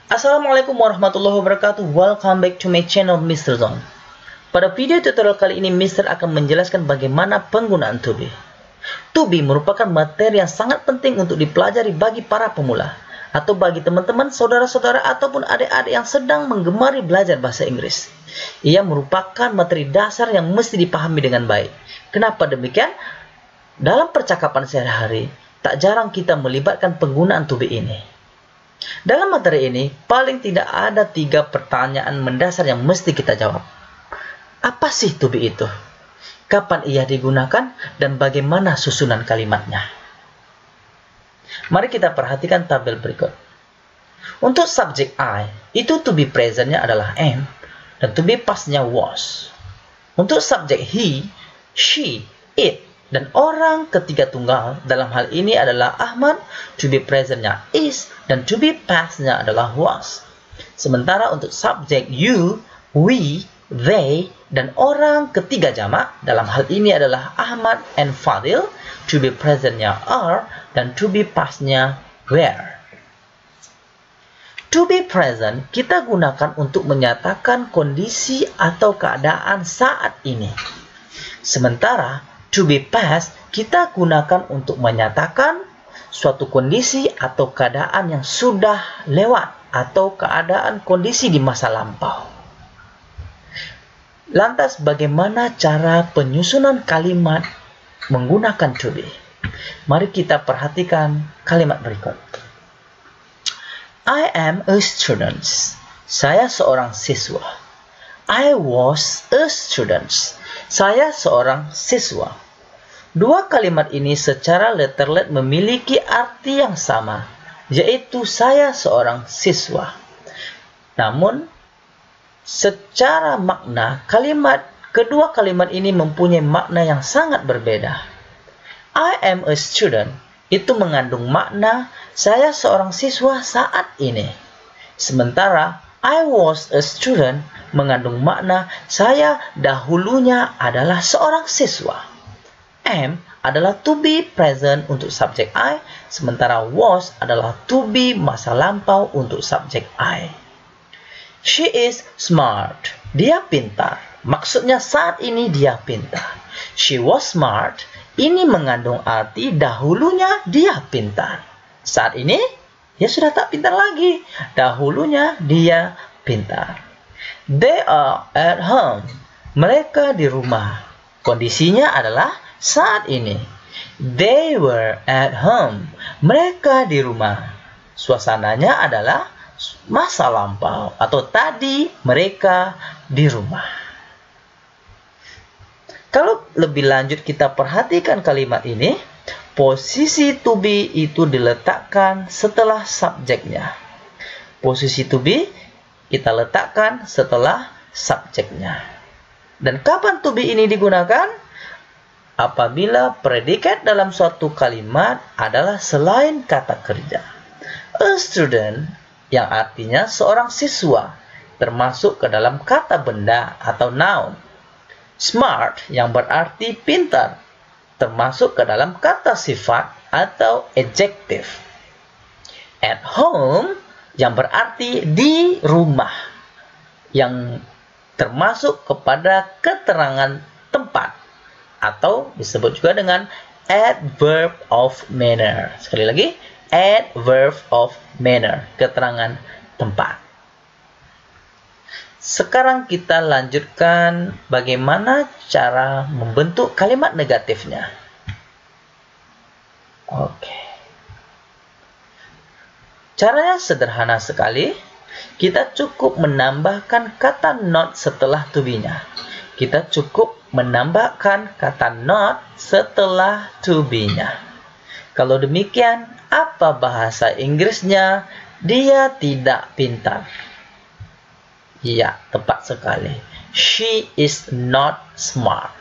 Assalamualaikum warahmatullahi wabarakatuh. Welcome back to my channel Mr. Zone. Pada video tutorial kali ini, Mr. akan menjelaskan bagaimana penggunaan to be. To be merupakan materi yang sangat penting untuk dipelajari bagi para pemula atau bagi teman-teman, saudara-saudara ataupun adik-adik yang sedang menggemari belajar bahasa Inggris. Ia merupakan materi dasar yang mesti dipahami dengan baik. Kenapa demikian? Dalam percakapan sehari-hari, tak jarang kita melibatkan penggunaan to be ini. Dalam materi ini, paling tidak ada 3 pertanyaan mendasar yang mesti kita jawab. Apa sih to be itu? Kapan ia digunakan? Dan bagaimana susunan kalimatnya? Mari kita perhatikan tabel berikut. Untuk subjek I, itu to be present-nya adalah am, dan to be past-nya was. Untuk subjek he, she, it, dan orang ketiga tunggal dalam hal ini adalah Ahmad, to be present-nya is, dan to be past-nya adalah was. Sementara untuk subjek you, we, they, dan orang ketiga jamak dalam hal ini adalah Ahmad and Fadil, to be present-nya are, dan to be past-nya were. To be present kita gunakan untuk menyatakan kondisi atau keadaan saat ini. Sementara to be past kita gunakan untuk menyatakan suatu kondisi atau keadaan yang sudah lewat atau keadaan kondisi di masa lampau. Lantas bagaimana cara penyusunan kalimat menggunakan to be? Mari kita perhatikan kalimat berikut. I am a student. Saya seorang siswa. I was a student. Saya seorang siswa. Dua kalimat ini secara letterlet memiliki arti yang sama, yaitu saya seorang siswa. Namun, secara makna, kedua kalimat ini mempunyai makna yang sangat berbeda. I am a student itu mengandung makna saya seorang siswa saat ini. Sementara I was a student mengandung makna saya dahulunya adalah seorang siswa. Am adalah to be present untuk subjek I, sementara was adalah to be masa lampau untuk subjek I. She is smart. Dia pintar. Maksudnya saat ini dia pintar. She was smart. Ini mengandung arti dahulunya dia pintar. Saat ini, dia sudah tak pintar lagi. Dahulunya dia pintar. They are at home. Mereka di rumah. Kondisinya adalah saat ini. They were at home. Mereka di rumah. Suasananya adalah masa lampau atau tadi mereka di rumah. Kalau lebih lanjut kita perhatikan kalimat ini, posisi to be itu diletakkan setelah subjeknya. Posisi to be kita letakkan setelah subjeknya. Dan kapan to be ini digunakan? Apabila predikat dalam suatu kalimat adalah selain kata kerja. A student yang artinya seorang siswa termasuk ke dalam kata benda atau noun. Smart yang berarti pintar termasuk ke dalam kata sifat atau adjektif. At home yang berarti di rumah yang termasuk kepada keterangan tempat atau disebut juga dengan adverb of manner. Sekali lagi, adverb of manner, keterangan tempat. Sekarang kita lanjutkan bagaimana cara membentuk kalimat negatifnya. Oke. Caranya sederhana sekali. Kita cukup menambahkan kata not setelah to be-nya. Kita cukup menambahkan kata not setelah to be-nya. Kalau demikian, apa bahasa Inggrisnya? Dia tidak pintar. Ya, tepat sekali. She is not smart.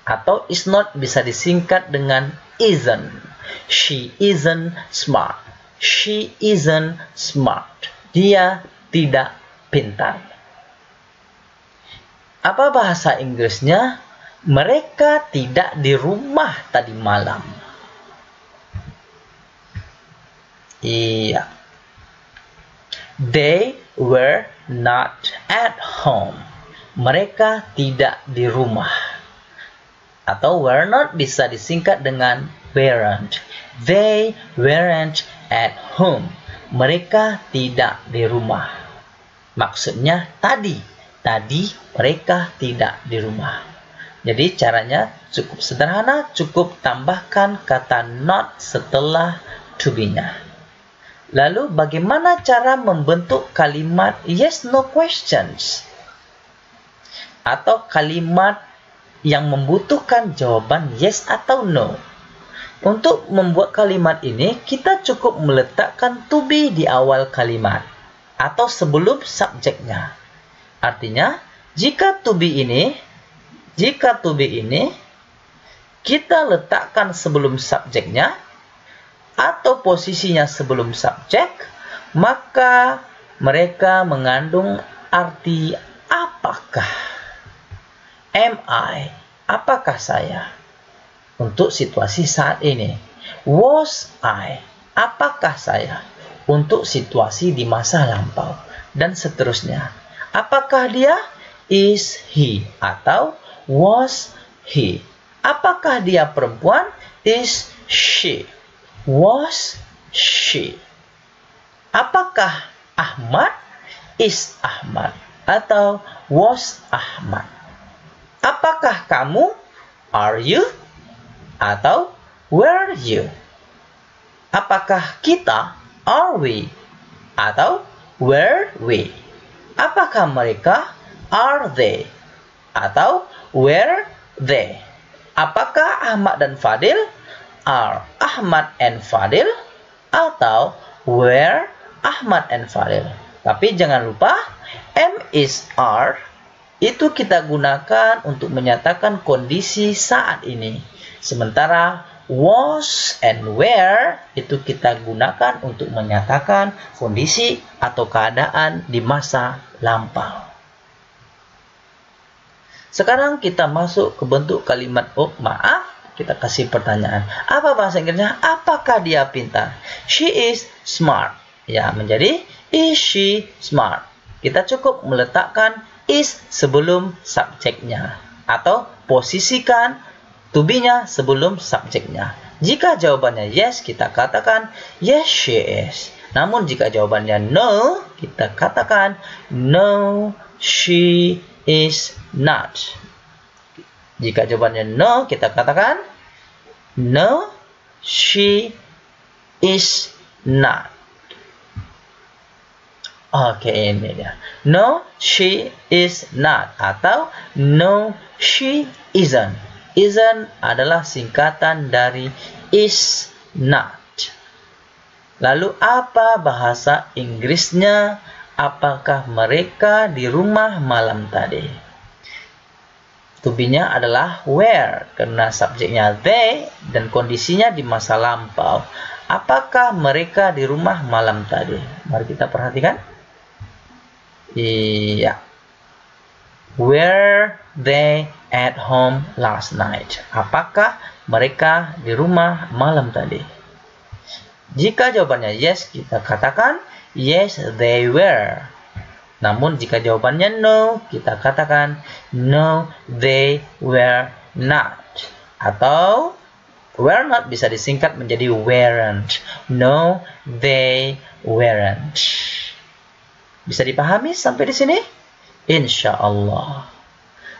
Atau is not bisa disingkat dengan isn't. She isn't smart. She isn't smart. Dia tidak pintar. Apa bahasa Inggrisnya? Mereka tidak di rumah tadi malam. Iya. They were not at home. Mereka tidak di rumah. Atau were not bisa disingkat dengan weren't. They weren't at home. Mereka tidak di rumah. Maksudnya tadi. Tadi mereka tidak di rumah. Jadi caranya cukup sederhana. Cukup tambahkan kata not setelah to be-nya. Lalu bagaimana cara membentuk kalimat yes no questions? Atau kalimat yang membutuhkan jawaban yes atau no. Untuk membuat kalimat ini, kita cukup meletakkan to be di awal kalimat. Atau sebelum subjeknya. Artinya, jika to be ini, kita letakkan sebelum subjeknya, atau posisinya sebelum subjek, maka mereka mengandung arti apakah. Am I? Apakah saya? Untuk situasi saat ini. Was I? Apakah saya? Untuk situasi di masa lampau. Dan seterusnya. Apakah dia? Is he? Atau was he? Apakah dia perempuan? Is she? Was she? Apakah Ahmad? Is Ahmad? Atau was Ahmad? Apakah kamu? Are you? Atau were you? Apakah kita? Are we? Atau were we? Apakah mereka? Are they? Atau were they? Apakah Ahmad dan Fadil? Are Ahmad and Fadil? Atau were Ahmad and Fadil? Tapi jangan lupa, am is are itu kita gunakan untuk menyatakan kondisi saat ini. Sementara was and were itu kita gunakan untuk menyatakan kondisi atau keadaan di masa lampau. Sekarang kita masuk ke bentuk kalimat kita kasih pertanyaan. Apa bahasa Inggrisnya? Apakah dia pintar? She is smart. Ya, menjadi is she smart. Kita cukup meletakkan is sebelum subjeknya. Atau posisikan to be-nya sebelum subjeknya. Jika jawabannya yes, kita katakan yes she is. Namun jika jawabannya no, kita katakan no she is not. Jika jawabannya no, kita katakan no, she is not. Oke, ini dia. No, she is not. Atau no, she isn't. Isn't adalah singkatan dari is not. Lalu apa bahasa Inggrisnya? Apakah mereka di rumah malam tadi? To be-nya adalah were, karena subjeknya they dan kondisinya di masa lampau. Apakah mereka di rumah malam tadi? Mari kita perhatikan. Iya. Were they at home last night? Apakah mereka di rumah malam tadi? Jika jawabannya yes, kita katakan yes, they were. Namun jika jawabannya no, kita katakan no, they were not. Atau were not bisa disingkat menjadi weren't. No, they weren't. Bisa dipahami sampai di sini? Insya Allah.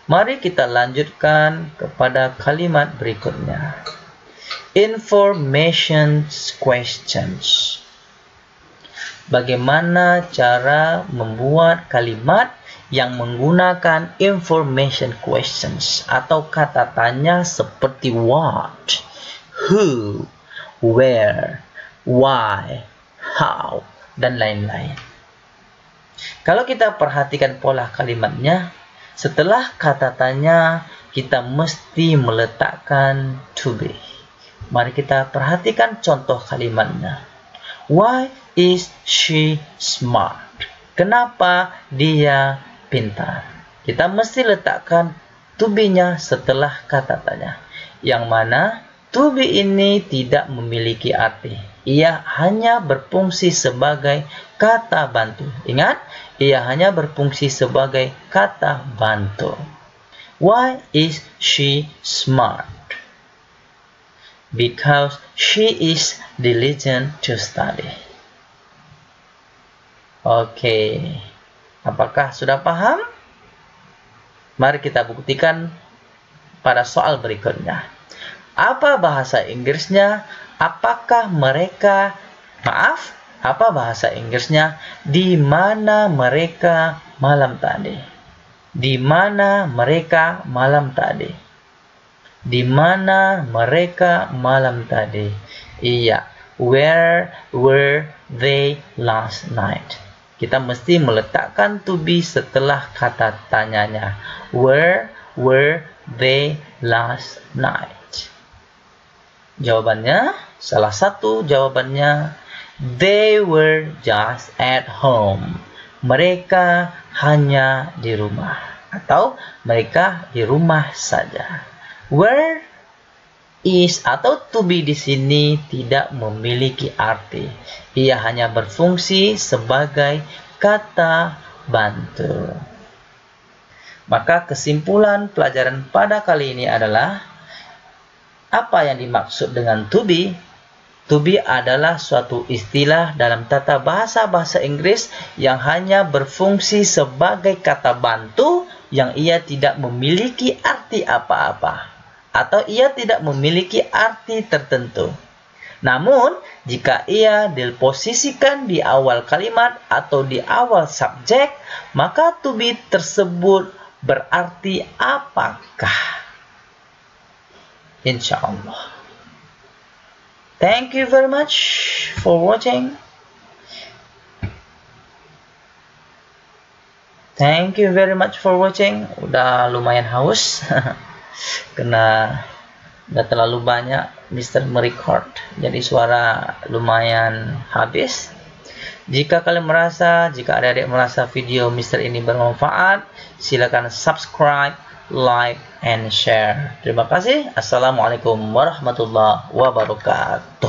Mari kita lanjutkan kepada kalimat berikutnya. Information questions. Bagaimana cara membuat kalimat yang menggunakan information questions atau kata tanya seperti what, who, where, why, how, dan lain-lain. Kalau kita perhatikan pola kalimatnya, setelah kata tanya kita mesti meletakkan to be. Mari kita perhatikan contoh kalimatnya. Why is she smart? Kenapa dia pintar? Kita mesti letakkan to be-nya setelah kata tanya. Yang mana to be ini tidak memiliki arti. Ia hanya berfungsi sebagai kata bantu. Ingat, ia hanya berfungsi sebagai kata bantu. Why is she smart? Because she is diligent to study. Oke, apakah sudah paham? Mari kita buktikan pada soal berikutnya. Apa bahasa Inggrisnya? Apa bahasa Inggrisnya? Di mana mereka malam tadi? Di mana mereka malam tadi? Di mana mereka malam tadi? Iya. Where were they last night? Kita mesti meletakkan to be setelah kata tanyanya. Where were they last night? Jawabannya, salah satu jawabannya, they were just at home. Mereka hanya di rumah. Atau mereka di rumah saja. Where is atau to be di sini tidak memiliki arti. Ia hanya berfungsi sebagai kata bantu. Maka kesimpulan pelajaran pada kali ini adalah, apa yang dimaksud dengan to be? To be adalah suatu istilah dalam tata bahasa Inggris yang hanya berfungsi sebagai kata bantu yang ia tidak memiliki arti apa-apa, atau ia tidak memiliki arti tertentu. Namun, jika ia diposisikan di awal kalimat atau di awal subjek, maka to be tersebut berarti apakah? Insyaallah. Thank you very much for watching. Thank you very much for watching. Udah lumayan haus. Karena udah terlalu banyak Mr. merecord. Jadi suara lumayan habis. Jika adik-adik merasa video Mr. ini bermanfaat, silakan subscribe, like, and share. Terima kasih. Assalamualaikum warahmatullahi wabarakatuh.